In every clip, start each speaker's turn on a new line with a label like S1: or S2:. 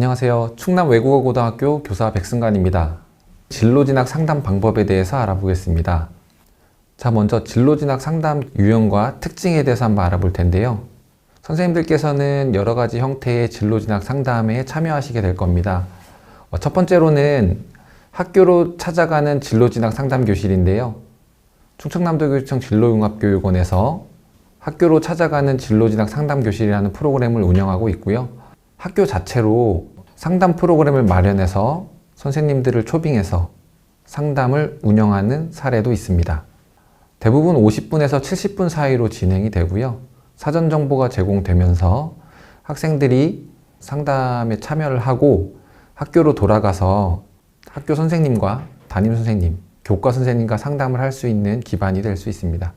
S1: 안녕하세요. 충남 외국어고등학교 교사 백승관입니다. 진로진학 상담 방법에 대해서 알아보겠습니다. 자, 먼저 진로진학 상담 유형과 특징에 대해서 한번 알아볼 텐데요. 선생님들께서는 여러 가지 형태의 진로진학 상담에 참여하시게 될 겁니다. 첫 번째로는 학교로 찾아가는 진로진학 상담 교실인데요. 충청남도교육청 진로융합교육원에서 학교로 찾아가는 진로진학 상담 교실이라는 프로그램을 운영하고 있고요. 학교 자체로 상담 프로그램을 마련해서 선생님들을 초빙해서 상담을 운영하는 사례도 있습니다. 대부분 50분에서 70분 사이로 진행이 되고요. 사전 정보가 제공되면서 학생들이 상담에 참여를 하고 학교로 돌아가서 학교 선생님과 담임 선생님, 교과 선생님과 상담을 할 수 있는 기반이 될 수 있습니다.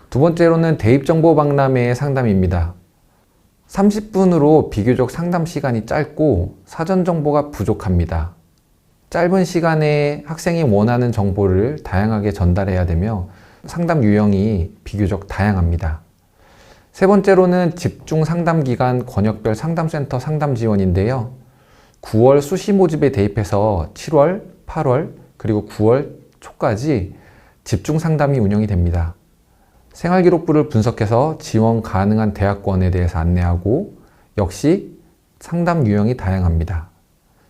S1: 두 번째로는 대입정보 박람회의 상담입니다. 30분으로 비교적 상담 시간이 짧고 사전 정보가 부족합니다. 짧은 시간에 학생이 원하는 정보를 다양하게 전달해야 되며 상담 유형이 비교적 다양합니다. 세 번째로는 집중 상담 기간 권역별 상담센터 상담 지원인데요. 9월 수시 모집에 대입해서 7월, 8월, 그리고 9월 초까지 집중 상담이 운영이 됩니다. 생활기록부를 분석해서 지원 가능한 대학원에 대해서 안내하고 역시 상담 유형이 다양합니다.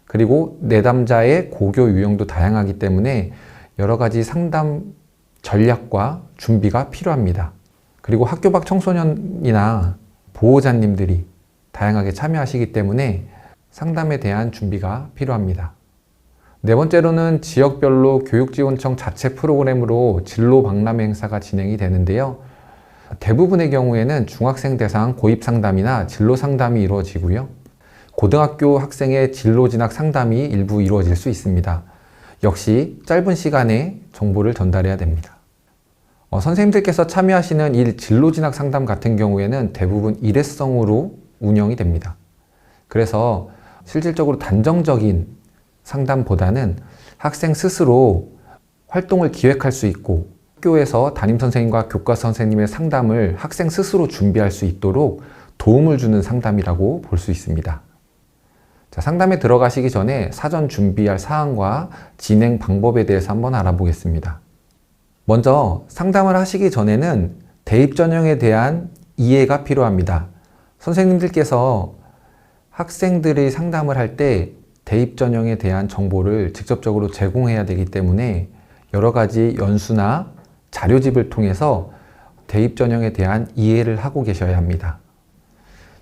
S1: 그리고 내담자의 고교 유형도 다양하기 때문에 여러 가지 상담 전략과 준비가 필요합니다. 그리고 학교 밖 청소년이나 보호자님들이 다양하게 참여하시기 때문에 상담에 대한 준비가 필요합니다. 네 번째로는 지역별로 교육지원청 자체 프로그램으로 진로 박람회 행사가 진행이 되는데요. 대부분의 경우에는 중학생 대상 고입 상담이나 진로 상담이 이루어지고요. 고등학교 학생의 진로 진학 상담이 일부 이루어질 수 있습니다. 역시 짧은 시간에 정보를 전달해야 됩니다. 선생님들께서 참여하시는 이 진로 진학 상담 같은 경우에는 대부분 일회성으로 운영이 됩니다. 그래서 실질적으로 단정적인 상담보다는 학생 스스로 활동을 기획할 수 있고 학교에서 담임 선생님과 교과 선생님의 상담을 학생 스스로 준비할 수 있도록 도움을 주는 상담이라고 볼 수 있습니다. 자, 상담에 들어가시기 전에 사전 준비할 사항과 진행 방법에 대해서 한번 알아보겠습니다. 먼저 상담을 하시기 전에는 대입 전형에 대한 이해가 필요합니다. 선생님들께서 학생들의 상담을 할 때 대입 전형에 대한 정보를 직접적으로 제공해야 되기 때문에 여러 가지 연수나 자료집을 통해서 대입 전형에 대한 이해를 하고 계셔야 합니다.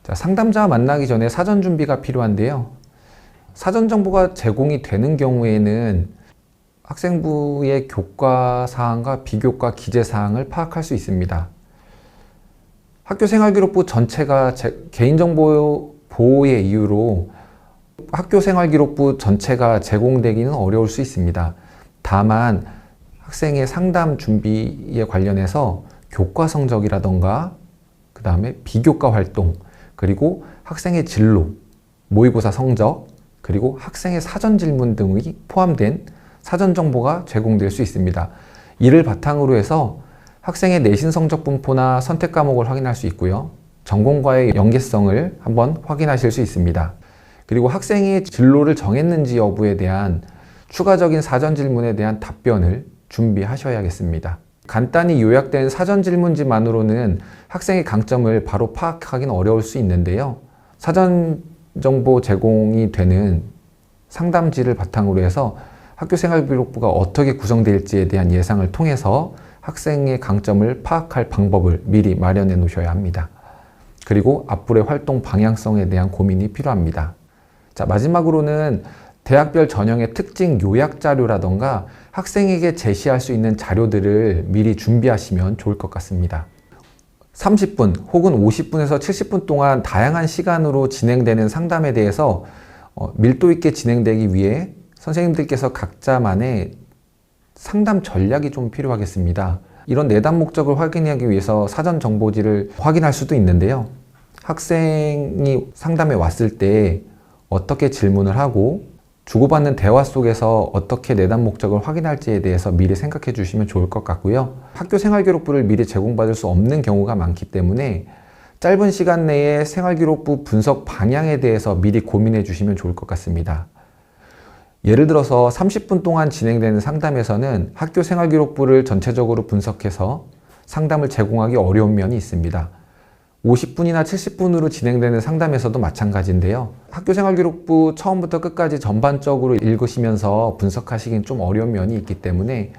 S1: 자, 상담자와 만나기 전에 사전 준비가 필요한데요. 사전 정보가 제공이 되는 경우에는 학생부의 교과 사항과 비교과 기재 사항을 파악할 수 있습니다. 학교생활기록부 전체가 개인정보 보호의 이유로 학교생활기록부 전체가 제공되기는 어려울 수 있습니다. 다만 학생의 상담 준비에 관련해서 교과 성적이라던가 그 다음에 비교과 활동, 그리고 학생의 진로, 모의고사 성적, 그리고 학생의 사전 질문 등이 포함된 사전 정보가 제공될 수 있습니다. 이를 바탕으로 해서 학생의 내신 성적 분포나 선택 과목을 확인할 수 있고요. 전공과의 연계성을 한번 확인하실 수 있습니다. 그리고 학생이 진로를 정했는지 여부에 대한 추가적인 사전 질문에 대한 답변을 준비하셔야겠습니다. 간단히 요약된 사전 질문지만으로는 학생의 강점을 바로 파악하기는 어려울 수 있는데요. 사전 정보 제공이 되는 상담지를 바탕으로 해서 학교생활기록부가 어떻게 구성될지에 대한 예상을 통해서 학생의 강점을 파악할 방법을 미리 마련해 놓으셔야 합니다. 그리고 앞으로의 활동 방향성에 대한 고민이 필요합니다. 자, 마지막으로는 대학별 전형의 특징 요약 자료라던가 학생에게 제시할 수 있는 자료들을 미리 준비하시면 좋을 것 같습니다. 30분 혹은 50분에서 70분 동안 다양한 시간으로 진행되는 상담에 대해서 밀도 있게 진행되기 위해 선생님들께서 각자만의 상담 전략이 좀 필요하겠습니다. 이런 내담 목적을 확인하기 위해서 사전 정보지를 확인할 수도 있는데요. 학생이 상담에 왔을 때 어떻게 질문을 하고 주고받는 대화 속에서 어떻게 내담 목적을 확인할지에 대해서 미리 생각해 주시면 좋을 것 같고요. 학교 생활기록부를 미리 제공받을 수 없는 경우가 많기 때문에 짧은 시간 내에 생활기록부 분석 방향에 대해서 미리 고민해 주시면 좋을 것 같습니다. 예를 들어서 30분 동안 진행되는 상담에서는 학교 생활기록부를 전체적으로 분석해서 상담을 제공하기 어려운 면이 있습니다. 50분이나 70분으로 진행되는 상담에서도 마찬가지인데요. 학교 생활기록부 처음부터 끝까지 전반적으로 읽으시면서 분석하시기는 좀 어려운 면이 있기 때문에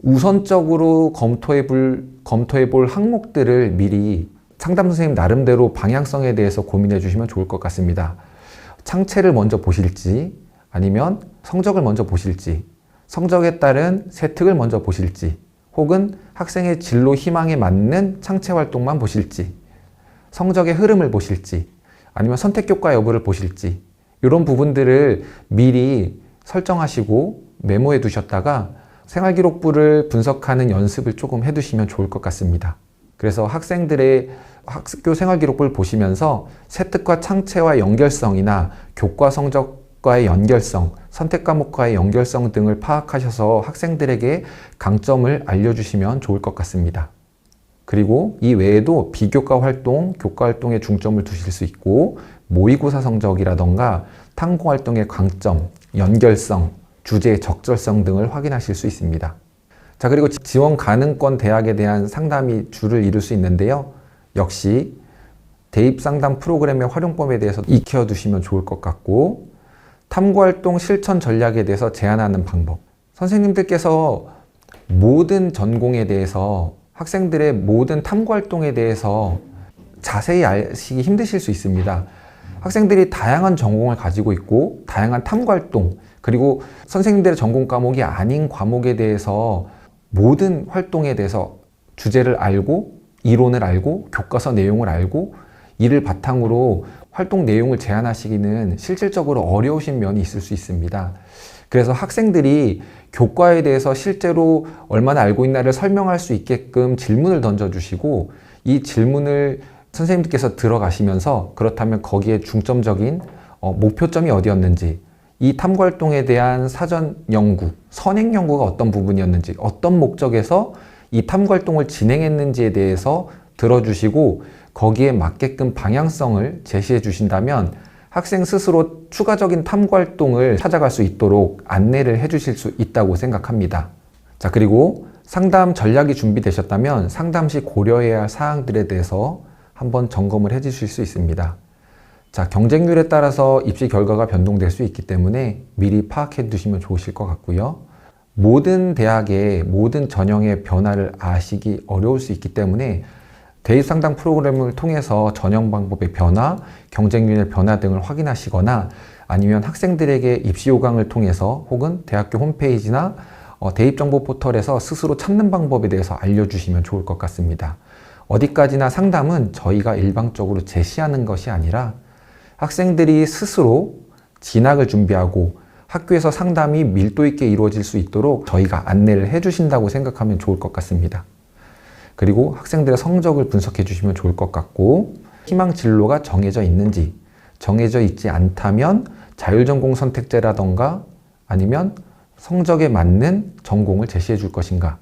S1: 우선적으로 검토해 볼 항목들을 미리 상담 선생님 나름대로 방향성에 대해서 고민해 주시면 좋을 것 같습니다. 창체를 먼저 보실지, 아니면 성적을 먼저 보실지, 성적에 따른 세특을 먼저 보실지, 혹은 학생의 진로 희망에 맞는 창체 활동만 보실지, 성적의 흐름을 보실지, 아니면 선택 교과 여부를 보실지, 이런 부분들을 미리 설정하시고 메모해 두셨다가 생활기록부를 분석하는 연습을 조금 해두시면 좋을 것 같습니다. 그래서 학생들의 학교 생활기록부를 보시면서 세특과 창체와 연결성이나 교과 성적과의 연결성, 선택 과목과의 연결성 등을 파악하셔서 학생들에게 강점을 알려주시면 좋을 것 같습니다. 그리고 이 외에도 비교과 활동, 교과 활동에 중점을 두실 수 있고 모의고사 성적이라던가 탐구 활동의 강점, 연결성, 주제의 적절성 등을 확인하실 수 있습니다. 자, 그리고 지원 가능권 대학에 대한 상담이 주를 이룰 수 있는데요. 역시 대입 상담 프로그램의 활용법에 대해서 익혀 두시면 좋을 것 같고, 탐구 활동 실천 전략에 대해서 제안하는 방법. 선생님들께서 모든 전공에 대해서 학생들의 모든 탐구 활동에 대해서 자세히 아시기 힘드실 수 있습니다. 학생들이 다양한 전공을 가지고 있고 다양한 탐구 활동, 그리고 선생님들의 전공 과목이 아닌 과목에 대해서 모든 활동에 대해서 주제를 알고 이론을 알고 교과서 내용을 알고 이를 바탕으로 활동 내용을 제안하시기는 실질적으로 어려우신 면이 있을 수 있습니다. 그래서 학생들이 교과에 대해서 실제로 얼마나 알고 있나를 설명할 수 있게끔 질문을 던져주시고, 이 질문을 선생님들께서 들어가시면서 그렇다면 거기에 중점적인 목표점이 어디였는지, 이 탐구 활동에 대한 사전 연구, 선행 연구가 어떤 부분이었는지, 어떤 목적에서 이 탐구 활동을 진행했는지에 대해서 들어주시고 거기에 맞게끔 방향성을 제시해 주신다면 학생 스스로 추가적인 탐구 활동을 찾아갈 수 있도록 안내를 해 주실 수 있다고 생각합니다. 자, 그리고 상담 전략이 준비되셨다면 상담 시 고려해야 할 사항들에 대해서 한번 점검을 해 주실 수 있습니다. 자, 경쟁률에 따라서 입시 결과가 변동될 수 있기 때문에 미리 파악해 두시면 좋으실 것 같고요. 모든 대학의 모든 전형의 변화를 아시기 어려울 수 있기 때문에 대입 상담 프로그램을 통해서 전형 방법의 변화, 경쟁률의 변화 등을 확인하시거나, 아니면 학생들에게 입시 요강을 통해서 혹은 대학교 홈페이지나 대입 정보 포털에서 스스로 찾는 방법에 대해서 알려주시면 좋을 것 같습니다. 어디까지나 상담은 저희가 일방적으로 제시하는 것이 아니라 학생들이 스스로 진학을 준비하고 학교에서 상담이 밀도 있게 이루어질 수 있도록 저희가 안내를 해주신다고 생각하면 좋을 것 같습니다. 그리고 학생들의 성적을 분석해 주시면 좋을 것 같고, 희망 진로가 정해져 있는지, 정해져 있지 않다면 자율전공 선택제라던가 아니면 성적에 맞는 전공을 제시해 줄 것인가,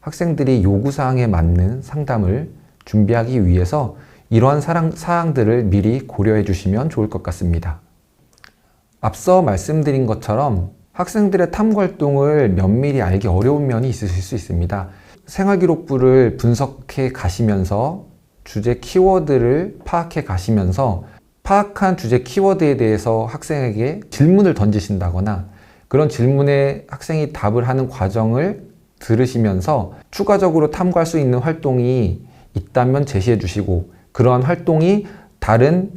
S1: 학생들이 요구사항에 맞는 상담을 준비하기 위해서 이러한 사항들을 미리 고려해 주시면 좋을 것 같습니다. 앞서 말씀드린 것처럼 학생들의 탐구 활동을 면밀히 알기 어려운 면이 있으실 수 있습니다. 생활기록부를 분석해 가시면서 주제 키워드를 파악해 가시면서 파악한 주제 키워드에 대해서 학생에게 질문을 던지신다거나, 그런 질문에 학생이 답을 하는 과정을 들으시면서 추가적으로 탐구할 수 있는 활동이 있다면 제시해 주시고, 그러한 활동이 다른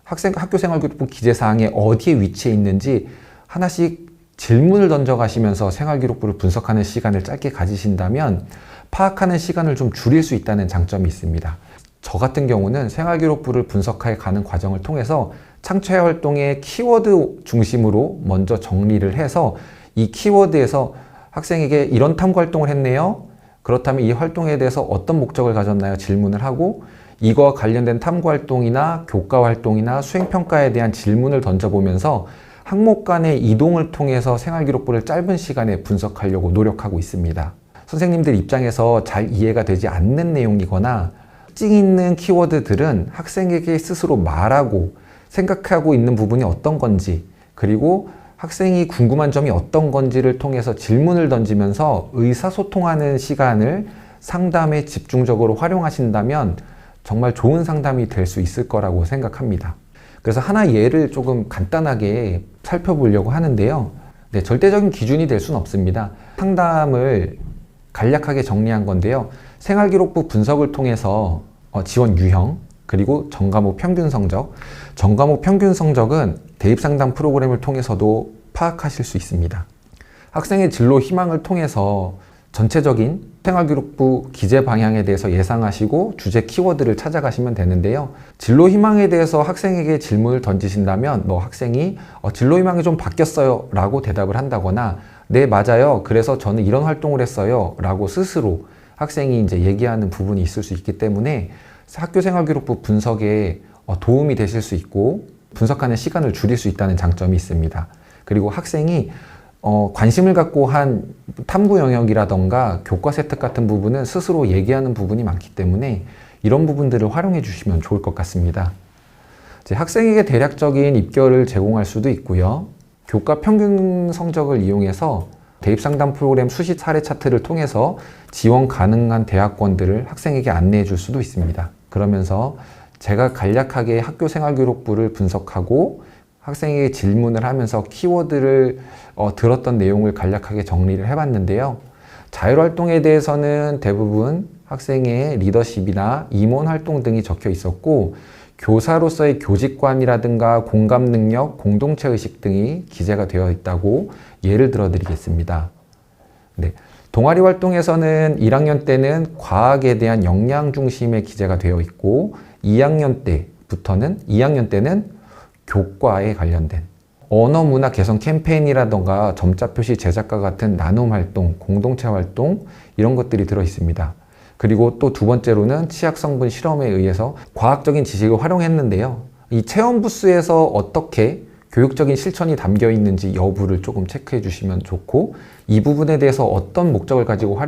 S1: 학교 생활기록부 기재사항에 어디에 위치해 있는지 하나씩 질문을 던져가시면서 생활기록부를 분석하는 시간을 짧게 가지신다면 파악하는 시간을 좀 줄일 수 있다는 장점이 있습니다. 저 같은 경우는 생활기록부를 분석해 가는 과정을 통해서 창체 활동의 키워드 중심으로 먼저 정리를 해서 이 키워드에서 학생에게 이런 탐구 활동을 했네요. 그렇다면 이 활동에 대해서 어떤 목적을 가졌나요? 질문을 하고, 이거와 관련된 탐구 활동이나 교과 활동이나 수행평가에 대한 질문을 던져보면서 항목 간의 이동을 통해서 생활기록부를 짧은 시간에 분석하려고 노력하고 있습니다. 선생님들 입장에서 잘 이해가 되지 않는 내용이거나 특징 있는 키워드들은 학생에게 스스로 말하고 생각하고 있는 부분이 어떤 건지, 그리고 학생이 궁금한 점이 어떤 건지를 통해서 질문을 던지면서 의사소통하는 시간을 상담에 집중적으로 활용하신다면 정말 좋은 상담이 될 수 있을 거라고 생각합니다. 그래서 하나 예를 조금 간단하게 살펴보려고 하는데요. 네, 절대적인 기준이 될 수는 없습니다. 상담을 간략하게 정리한 건데요. 생활기록부 분석을 통해서 지원 유형, 그리고 전과목 평균 성적, 전과목 평균 성적은 대입상담 프로그램을 통해서도 파악하실 수 있습니다. 학생의 진로 희망을 통해서 전체적인 생활기록부 기재 방향에 대해서 예상하시고 주제 키워드를 찾아가시면 되는데요. 진로 희망에 대해서 학생에게 질문을 던지신다면 학생이 진로 희망이 좀 바뀌었어요 라고 대답을 한다거나, 네 맞아요, 그래서 저는 이런 활동을 했어요 라고 스스로 학생이 이제 얘기하는 부분이 있을 수 있기 때문에 학교생활기록부 분석에 도움이 되실 수 있고 분석하는 시간을 줄일 수 있다는 장점이 있습니다. 그리고 학생이 관심을 갖고 한 탐구 영역이라던가 교과 세특 같은 부분은 스스로 얘기하는 부분이 많기 때문에 이런 부분들을 활용해 주시면 좋을 것 같습니다. 이제 학생에게 대략적인 입결을 제공할 수도 있고요. 교과 평균 성적을 이용해서 대입상담 프로그램 수시 사례 차트를 통해서 지원 가능한 대학원들을 학생에게 안내해 줄 수도 있습니다. 그러면서 제가 간략하게 학교생활기록부를 분석하고 학생에게 질문을 하면서 키워드를 들었던 내용을 간략하게 정리를 해봤는데요. 자율활동에 대해서는 대부분 학생의 리더십이나 임원 활동 등이 적혀 있었고, 교사로서의 교직관이라든가 공감 능력, 공동체의식 등이 기재가 되어 있다고 예를 들어 드리겠습니다. 네. 동아리 활동에서는 1학년 때는 과학에 대한 역량 중심의 기재가 되어 있고, 2학년 때는 교과에 관련된 언어 문화 개선 캠페인이라던가 점자 표시 제작과 같은 나눔 활동, 공동체 활동 이런 것들이 들어 있습니다. 그리고 또 두 번째로는 치약 성분 실험에 의해서 과학적인 지식을 활용했는데요. 이 체험 부스에서 어떻게 교육적인 실천이 담겨 있는지 여부를 조금 체크해 주시면 좋고, 이 부분에 대해서 어떤 목적을 가지고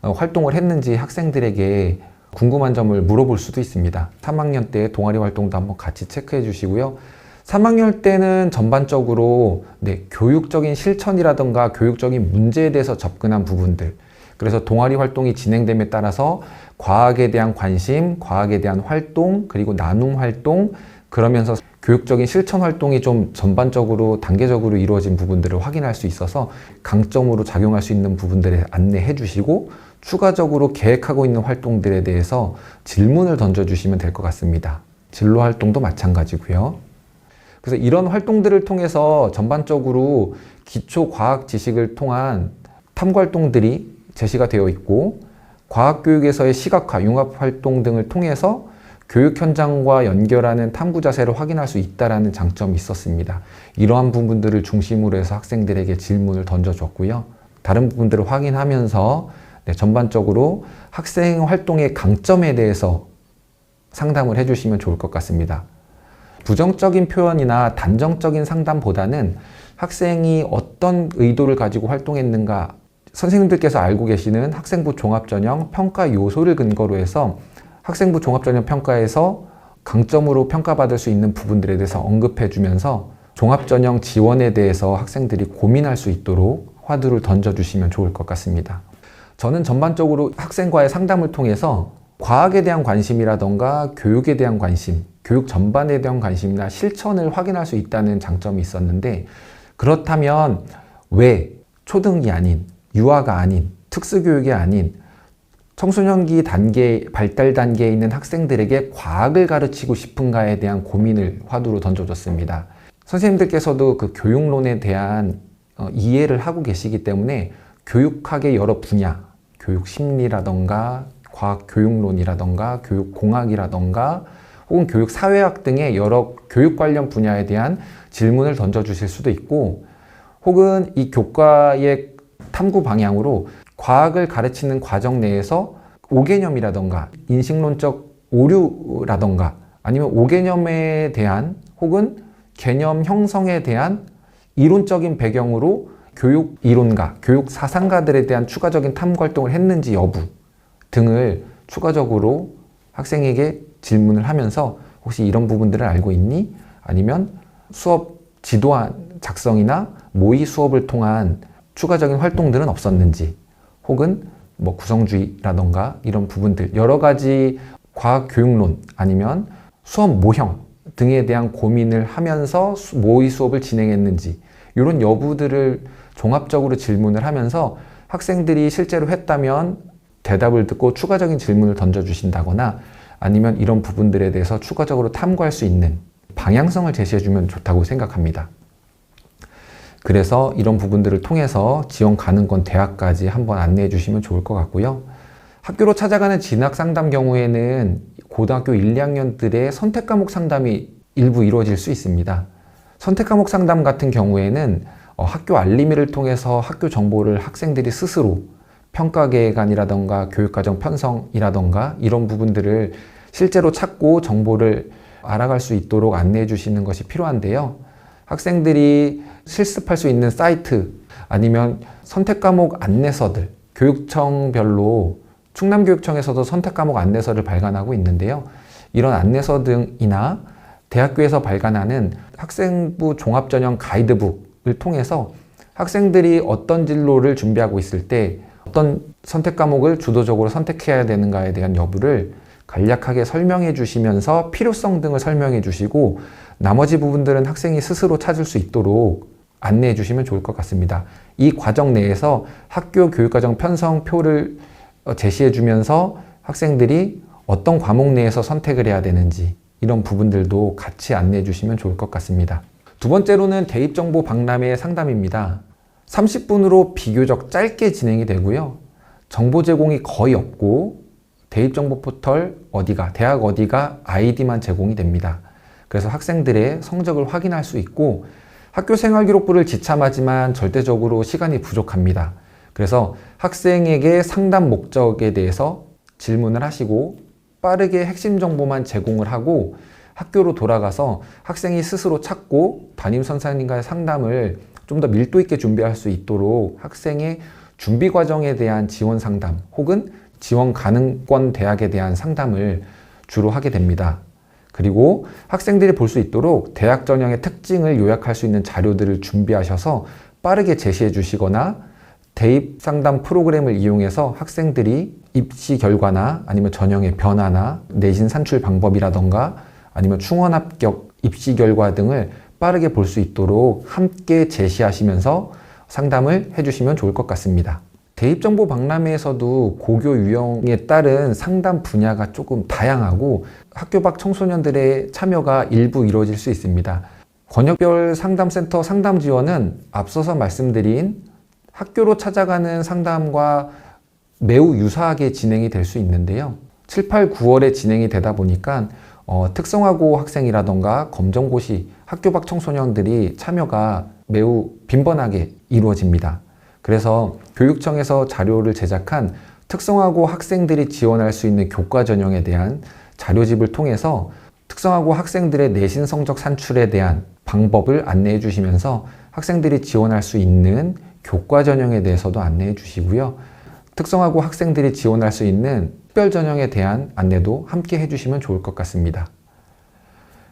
S1: 활동을 했는지 학생들에게 궁금한 점을 물어볼 수도 있습니다. 3학년 때 동아리 활동도 한번 같이 체크해 주시고요. 3학년 때는 전반적으로 교육적인 실천이라던가 교육적인 문제에 대해서 접근한 부분들, 그래서 동아리 활동이 진행됨에 따라서 과학에 대한 관심, 과학에 대한 활동, 그리고 나눔 활동, 그러면서 교육적인 실천 활동이 좀 전반적으로 단계적으로 이루어진 부분들을 확인할 수 있어서 강점으로 작용할 수 있는 부분들을 안내해 주시고, 추가적으로 계획하고 있는 활동들에 대해서 질문을 던져주시면 될 것 같습니다. 진로 활동도 마찬가지고요. 그래서 이런 활동들을 통해서 전반적으로 기초 과학 지식을 통한 탐구 활동들이 제시가 되어 있고, 과학교육에서의 시각화, 융합 활동 등을 통해서 교육 현장과 연결하는 탐구 자세를 확인할 수 있다는 장점이 있었습니다. 이러한 부분들을 중심으로 해서 학생들에게 질문을 던져줬고요. 다른 부분들을 확인하면서 전반적으로 학생 활동의 강점에 대해서 상담을 해주시면 좋을 것 같습니다. 부정적인 표현이나 단정적인 상담보다는 학생이 어떤 의도를 가지고 활동했는가, 선생님들께서 알고 계시는 학생부 종합전형 평가 요소를 근거로 해서 학생부 종합전형 평가에서 강점으로 평가받을 수 있는 부분들에 대해서 언급해 주면서 종합전형 지원에 대해서 학생들이 고민할 수 있도록 화두를 던져주시면 좋을 것 같습니다. 저는 전반적으로 학생과의 상담을 통해서 과학에 대한 관심이라던가 교육에 대한 관심, 교육 전반에 대한 관심이나 실천을 확인할 수 있다는 장점이 있었는데, 그렇다면 왜 초등이 아닌, 유아가 아닌, 특수교육이 아닌 청소년기 단계, 발달 단계에 있는 학생들에게 과학을 가르치고 싶은가에 대한 고민을 화두로 던져줬습니다. 선생님들께서도 그 교육론에 대한 이해를 하고 계시기 때문에 교육학의 여러 분야, 교육 심리라던가 과학 교육론이라던가 교육공학이라던가 혹은 교육사회학 등의 여러 교육 관련 분야에 대한 질문을 던져주실 수도 있고, 혹은 이 교과의 탐구 방향으로 과학을 가르치는 과정 내에서 오개념이라던가 인식론적 오류라던가 아니면 오개념에 대한 혹은 개념 형성에 대한 이론적인 배경으로 교육 이론가, 교육 사상가들에 대한 추가적인 탐구 활동을 했는지 여부 등을 추가적으로 학생에게 질문을 하면서 혹시 이런 부분들을 알고 있니? 아니면 수업 지도안 작성이나 모의 수업을 통한 추가적인 활동들은 없었는지, 혹은 뭐 구성주의라던가 이런 부분들, 여러 가지 과학 교육론 아니면 수업 모형 등에 대한 고민을 하면서 모의 수업을 진행했는지, 이런 여부들을 종합적으로 질문을 하면서 학생들이 실제로 했다면 대답을 듣고 추가적인 질문을 던져주신다거나 아니면 이런 부분들에 대해서 추가적으로 탐구할 수 있는 방향성을 제시해주면 좋다고 생각합니다. 그래서 이런 부분들을 통해서 지원 가능권 대학까지 한번 안내해 주시면 좋을 것 같고요. 학교로 찾아가는 진학 상담 경우에는 고등학교 1, 2학년들의 선택 과목 상담이 일부 이루어질 수 있습니다. 선택 과목 상담 같은 경우에는 학교 알림이를 통해서 학교 정보를 학생들이 스스로 평가 계획안이라던가 교육과정 편성이라던가 이런 부분들을 실제로 찾고 정보를 알아갈 수 있도록 안내해 주시는 것이 필요한데요. 학생들이 실습할 수 있는 사이트 아니면 선택 과목 안내서들, 교육청별로 충남교육청에서도 선택 과목 안내서를 발간하고 있는데요. 이런 안내서 등이나 대학교에서 발간하는 학생부 종합전형 가이드북을 통해서 학생들이 어떤 진로를 준비하고 있을 때 어떤 선택 과목을 주도적으로 선택해야 되는가에 대한 여부를 간략하게 설명해 주시면서 필요성 등을 설명해 주시고 나머지 부분들은 학생이 스스로 찾을 수 있도록 안내해 주시면 좋을 것 같습니다. 이 과정 내에서 학교 교육과정 편성표를 제시해 주면서 학생들이 어떤 과목 내에서 선택을 해야 되는지 이런 부분들도 같이 안내해 주시면 좋을 것 같습니다. 두 번째로는 대입정보 박람회 상담입니다. 30분으로 비교적 짧게 진행이 되고요. 정보 제공이 거의 없고 대입정보 포털 어디가, 대학 어디가 아이디만 제공이 됩니다. 그래서 학생들의 성적을 확인할 수 있고 학교 생활기록부를 지참하지만 절대적으로 시간이 부족합니다. 그래서 학생에게 상담 목적에 대해서 질문을 하시고 빠르게 핵심 정보만 제공을 하고 학교로 돌아가서 학생이 스스로 찾고 담임 선생님과의 상담을 좀 더 밀도 있게 준비할 수 있도록 학생의 준비 과정에 대한 지원 상담 혹은 지원 가능권 대학에 대한 상담을 주로 하게 됩니다. 그리고 학생들이 볼 수 있도록 대학 전형의 특징을 요약할 수 있는 자료들을 준비하셔서 빠르게 제시해 주시거나 대입 상담 프로그램을 이용해서 학생들이 입시 결과나 아니면 전형의 변화나 내신 산출 방법이라던가 아니면 충원 합격 입시 결과 등을 빠르게 볼 수 있도록 함께 제시하시면서 상담을 해주시면 좋을 것 같습니다. 대입정보 박람회에서도 고교 유형에 따른 상담 분야가 조금 다양하고 학교 밖 청소년들의 참여가 일부 이루어질 수 있습니다. 권역별 상담센터 상담 지원은 앞서서 말씀드린 학교로 찾아가는 상담과 매우 유사하게 진행이 될 수 있는데요. 7, 8, 9월에 진행이 되다 보니까 특성화고 학생이라던가 검정고시 학교 밖 청소년들이 참여가 매우 빈번하게 이루어집니다. 그래서 교육청에서 자료를 제작한 특성화고 학생들이 지원할 수 있는 교과 전형에 대한 자료집을 통해서 특성화고 학생들의 내신 성적 산출에 대한 방법을 안내해 주시면서 학생들이 지원할 수 있는 교과 전형에 대해서도 안내해 주시고요. 특성화고 학생들이 지원할 수 있는 특별 전형에 대한 안내도 함께 해주시면 좋을 것 같습니다.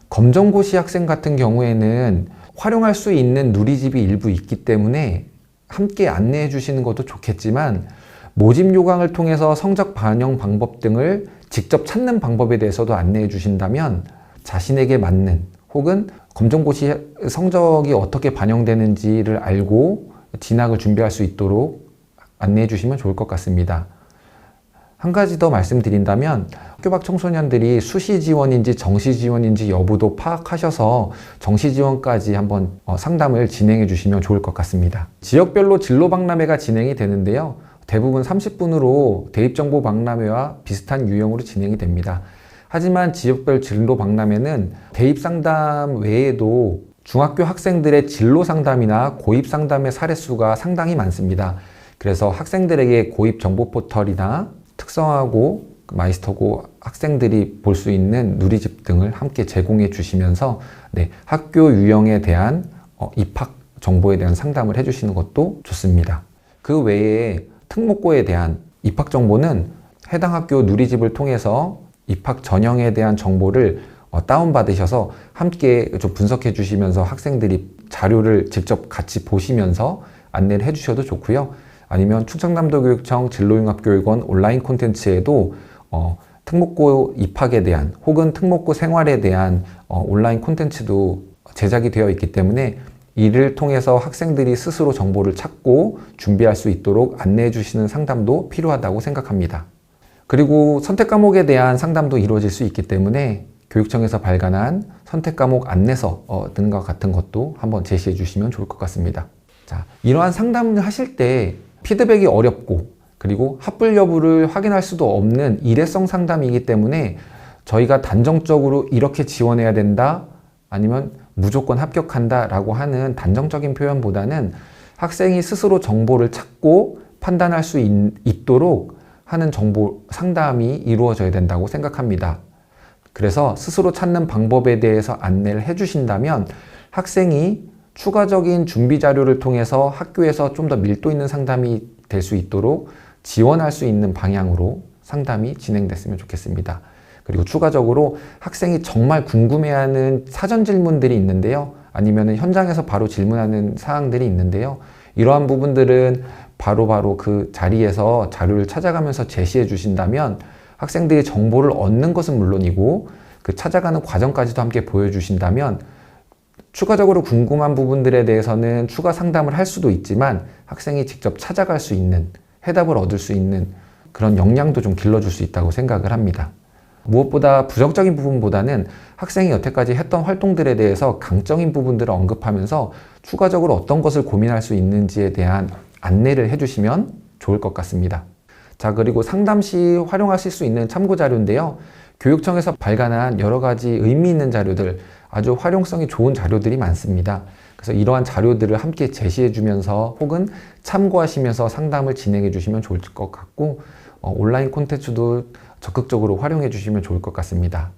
S1: 검정고시 학생 같은 경우에는 활용할 수 있는 누리집이 일부 있기 때문에 함께 안내해 주시는 것도 좋겠지만 모집 요강을 통해서 성적 반영 방법 등을 직접 찾는 방법에 대해서도 안내해 주신다면 자신에게 맞는 혹은 검정고시 성적이 어떻게 반영되는지를 알고 진학을 준비할 수 있도록 안내해 주시면 좋을 것 같습니다. 한 가지 더 말씀드린다면 학교 밖 청소년들이 수시 지원인지 정시 지원인지 여부도 파악하셔서 정시 지원까지 한번 상담을 진행해 주시면 좋을 것 같습니다. 지역별로 진로 박람회가 진행이 되는데요. 대부분 30분으로 대입정보 박람회와 비슷한 유형으로 진행이 됩니다. 하지만 지역별 진로 박람회는 대입 상담 외에도 중학교 학생들의 진로 상담이나 고입 상담의 사례수가 상당히 많습니다. 그래서 학생들에게 고입 정보 포털이나 특성화고 마이스터고 학생들이 볼 수 있는 누리집 등을 함께 제공해 주시면서 학교 유형에 대한 입학 정보에 대한 상담을 해주시는 것도 좋습니다. 그 외에 특목고에 대한 입학 정보는 해당 학교 누리집을 통해서 입학 전형에 대한 정보를 다운받으셔서 함께 좀 분석해 주시면서 학생들이 자료를 직접 같이 보시면서 안내를 해 주셔도 좋고요. 아니면 충청남도교육청 진로융합교육원 온라인 콘텐츠에도 특목고 입학에 대한 혹은 특목고 생활에 대한 온라인 콘텐츠도 제작이 되어 있기 때문에 이를 통해서 학생들이 스스로 정보를 찾고 준비할 수 있도록 안내해 주시는 상담도 필요하다고 생각합니다. 그리고 선택 과목에 대한 상담도 이루어질 수 있기 때문에 교육청에서 발간한 선택 과목 안내서 등과 같은 것도 한번 제시해 주시면 좋을 것 같습니다. 자, 이러한 상담을 하실 때 피드백이 어렵고 그리고 합불 여부를 확인할 수도 없는 일회성 상담이기 때문에 저희가 단정적으로 이렇게 지원해야 된다 아니면 무조건 합격한다 라고 하는 단정적인 표현보다는 학생이 스스로 정보를 찾고 판단할 수 있도록 하는 정보 상담이 이루어져야 된다고 생각합니다. 그래서 스스로 찾는 방법에 대해서 안내를 해주신다면 학생이 추가적인 준비 자료를 통해서 학교에서 좀 더 밀도 있는 상담이 될 수 있도록 지원할 수 있는 방향으로 상담이 진행됐으면 좋겠습니다. 그리고 추가적으로 학생이 정말 궁금해하는 사전 질문들이 있는데요. 아니면 현장에서 바로 질문하는 사항들이 있는데요. 이러한 부분들은 바로바로 그 자리에서 자료를 찾아가면서 제시해 주신다면 학생들이 정보를 얻는 것은 물론이고 그 찾아가는 과정까지도 함께 보여주신다면 추가적으로 궁금한 부분들에 대해서는 추가 상담을 할 수도 있지만 학생이 직접 찾아갈 수 있는 해답을 얻을 수 있는 그런 역량도 좀 길러줄 수 있다고 생각을 합니다. 무엇보다 부정적인 부분보다는 학생이 여태까지 했던 활동들에 대해서 강적인 부분들을 언급하면서 추가적으로 어떤 것을 고민할 수 있는지에 대한 안내를 해주시면 좋을 것 같습니다. 자, 그리고 상담 시 활용하실 수 있는 참고 자료인데요. 교육청에서 발간한 여러 가지 의미 있는 자료들, 아주 활용성이 좋은 자료들이 많습니다. 그래서 이러한 자료들을 함께 제시해 주면서 혹은 참고하시면서 상담을 진행해 주시면 좋을 것 같고 온라인 콘텐츠도 적극적으로 활용해 주시면 좋을 것 같습니다.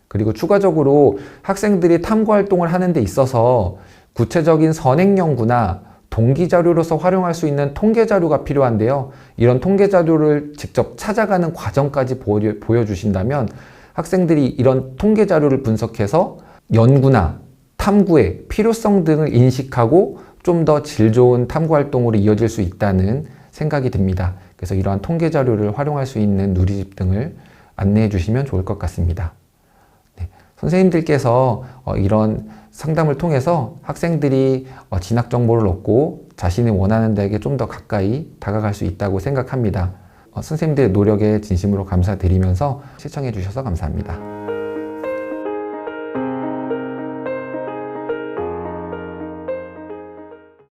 S1: 그리고 추가적으로 학생들이 탐구 활동을 하는 데 있어서 구체적인 선행 연구나 동기 자료로서 활용할 수 있는 통계 자료가 필요한데요. 이런 통계 자료를 직접 찾아가는 과정까지 보여주신다면 학생들이 이런 통계 자료를 분석해서 연구나 탐구의 필요성 등을 인식하고 좀 더 질 좋은 탐구 활동으로 이어질 수 있다는 생각이 듭니다. 그래서 이러한 통계 자료를 활용할 수 있는 누리집 등을 안내해 주시면 좋을 것 같습니다. 네, 선생님들께서 이런 상담을 통해서 학생들이 진학 정보를 얻고 자신이 원하는 데에게 좀 더 가까이 다가갈 수 있다고 생각합니다. 선생님들의 노력에 진심으로 감사드리면서 시청해 주셔서 감사합니다.